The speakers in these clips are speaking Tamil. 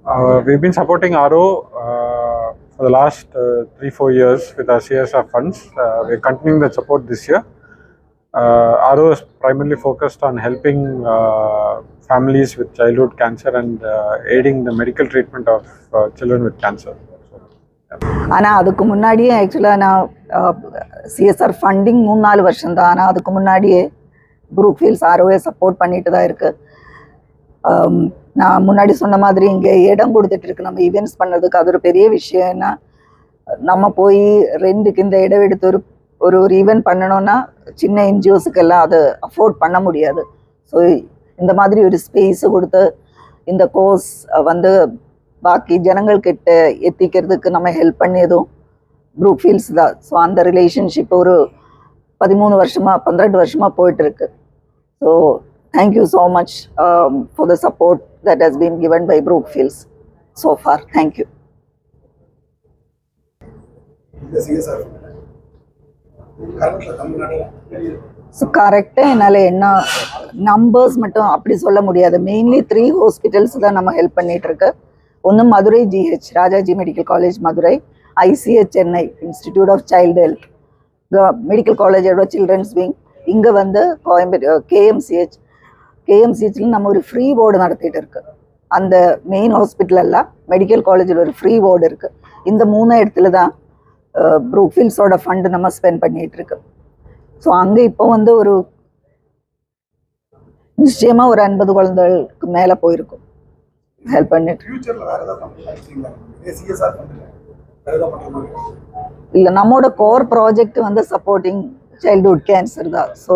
We've been supporting RO for the last 3-4 years with our CSR funds. We're continuing the support this year. RO is primarily focused on helping families with childhood cancer and aiding the medical treatment of children with cancer. ஆனால் அதுக்கு முன்னாடியே ஆக்சுவலாக நான் சிஎஸ்ஆர் ஃபண்டிங் 3-4 வருஷம் தான். ஆனால் அதுக்கு முன்னாடியே ப்ரூக்ஃபீல்ட்ஸ் ஆர்ஓஏ சப்போர்ட் பண்ணிட்டு தான் இருக்குது. நான் முன்னாடி சொன்ன மாதிரி இங்கே இடம் கொடுத்துட்டு இருக்கு நம்ம ஈவெண்ட்ஸ் பண்ணுறதுக்கு. அது ஒரு பெரிய விஷயம். ஏன்னா நம்ம போய் ரெண்டுக்கு இந்த இடம் எடுத்து ஒரு ஈவெண்ட் பண்ணணும்னா சின்ன என்ஜிஓஸுக்கெல்லாம் அதை அஃபோர்ட் பண்ண முடியாது. ஸோ இந்த மாதிரி ஒரு ஸ்பேஸு கொடுத்து இந்த கோர்ஸ் வந்து பாக்கி ஜனங்கள்கிட்ட எத்திக்கிறதுக்கு நம்ம ஹெல்ப் பண்ணியதும் ப்ரூக்ஃபீல்ட்ஸ் தான். ஸோ அந்த ரிலேஷன்ஷிப் ஒரு 13 வருஷமாக 12 வருஷமாக போயிட்டுருக்கு. So thank you so much for the support that has been given by Brookfields so far. Thank you. So கரெக்டாக என்னால் என்ன நம்பர்ஸ் மட்டும் அப்படி சொல்ல முடியாது. மெயின்லி 3 ஹாஸ்பிட்டல்ஸ் தான் நம்ம ஹெல்ப் பண்ணிகிட்ருக்கு. ஒன்று Madurai GH, Rajaji medical college Madurai, ICH Chennai, institute of child health, medical காலேஜோட சில்ட்ரன்ஸ் விங். இங்கே வந்து கோயம்பேடு கேஎம்சிஹெச்சில் நம்ம ஒரு ஃப்ரீ வார்டு நடத்திட்டு இருக்கு. அந்த மெயின் ஹாஸ்பிட்டலெல்லாம் மெடிக்கல் காலேஜில் ஒரு ஃப்ரீ வார்டு இருக்குது. இந்த 3 இடத்துல தான் ப்ரூக்ஃபீல்ட்ஸோட ஃபண்டு நம்ம ஸ்பெண்ட் பண்ணிகிட்டு இருக்கு. ஸோ அங்கே இப்போ வந்து ஒரு நிச்சயமாக ஒரு 50 குழந்தைகளுக்கு மேலே போயிருக்கும் ஹெல்ப் பண்ணிட்டு. இல்லை, நம்மளோட கோர் ப்ராஜெக்ட் வந்து சப்போர்ட்டிங் சைல்ட்ஹுட் கேன்சர் தான். ஸோ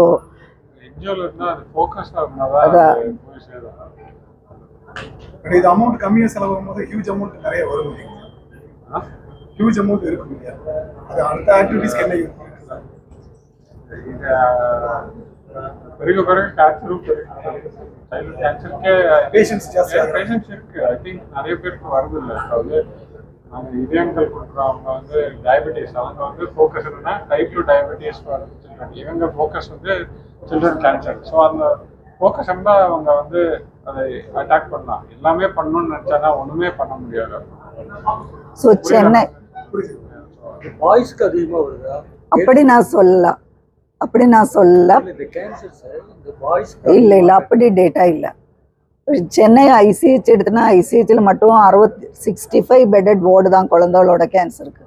இது அமௌண்ட் கம்மியாக செலவாகும் போது ஹியூஜ் அமௌண்ட் நிறைய வரும். ஹியூஜ் அமௌண்ட் இருக்கும் இல்லையா? அது அடுத்த ஆக்டிவிட்டிஸ்க்கு என்ன யூஸ் பெரிய கேன்சருக்கு பேஷன்ஸ் ஜாஸ்தி இருக்கு. ஐ திங்க் நிறைய பேருக்கு வருது இல்லை. அதாவது நாங்கள் இதயங்கள் கொடுக்குறவங்க வந்து டயபெட்டிஸ், அவங்க வந்து ஃபோக்கஸ் என்னன்னா டைப் 2 டயபெட்டிஸ் சில்ட்ரன். இவங்க ஃபோக்கஸ் வந்து சில்ட்ரன் கேன்சர். ஸோ அந்த ஃபோக்கஸ் இருந்தால் அவங்க வந்து அதை அட்டாக் பண்ணலாம். எல்லாமே பண்ணணும்னு நினச்சானா ஒன்றுமே பண்ண முடியாது. ஸோ சென்னை பாய்ஸ்க்கு அதிகமாக வருதா? அப்படி நான் சொல்லலாம். இல்லை அப்படி டேட்டா இல்லை. சென்னை ஐசிஹெச் எடுத்துனா ஐசிஹெச்சில் மட்டும் 65 பெட்டட் வார்டு தான் குழந்தைகளோட கேன்சருக்கு.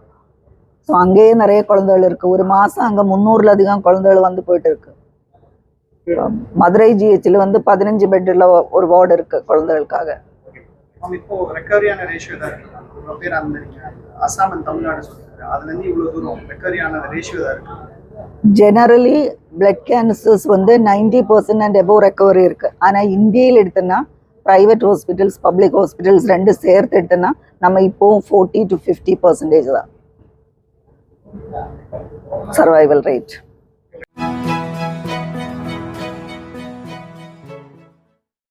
ஸோ அங்கேயே நிறைய குழந்தைகள் இருக்குது. ஒரு மாதம் அங்கே 300 அதிகம் குழந்தைகள் வந்து போயிட்டு இருக்கு. மதுரை ஜிஹெச்சில் வந்து 15 பெட்டில் ஒரு வார்டு இருக்குது குழந்தைகளுக்காக. இப்போ ரெக்கவரியான ரேஷியோ தான் இருக்கு. இவ்வளோ பேர் அந்த அசாம் அண்ட் தமிழ்நாடு சொல்லியிருக்காரு. அதுலேருந்து இவ்வளோ தூரம் ரெக்கவரியான ரேஷியோ தான் இருக்கு. ஜெனரலி பிளட் கேன்சர்ஸ் வந்து 90% அண்ட் எபோவ் ரெக்கவரி இருக்குது. ஆனால் இந்தியாவில் எடுத்தோன்னா ப்ரைவேட் ஹாஸ்பிட்டல்ஸ் பப்ளிக் ஹாஸ்பிட்டல்ஸ் 2 சேர்த்து எடுத்தோன்னா நம்ம இப்போவும் 40 to 50% தான் சர்வைவல் ரேட்.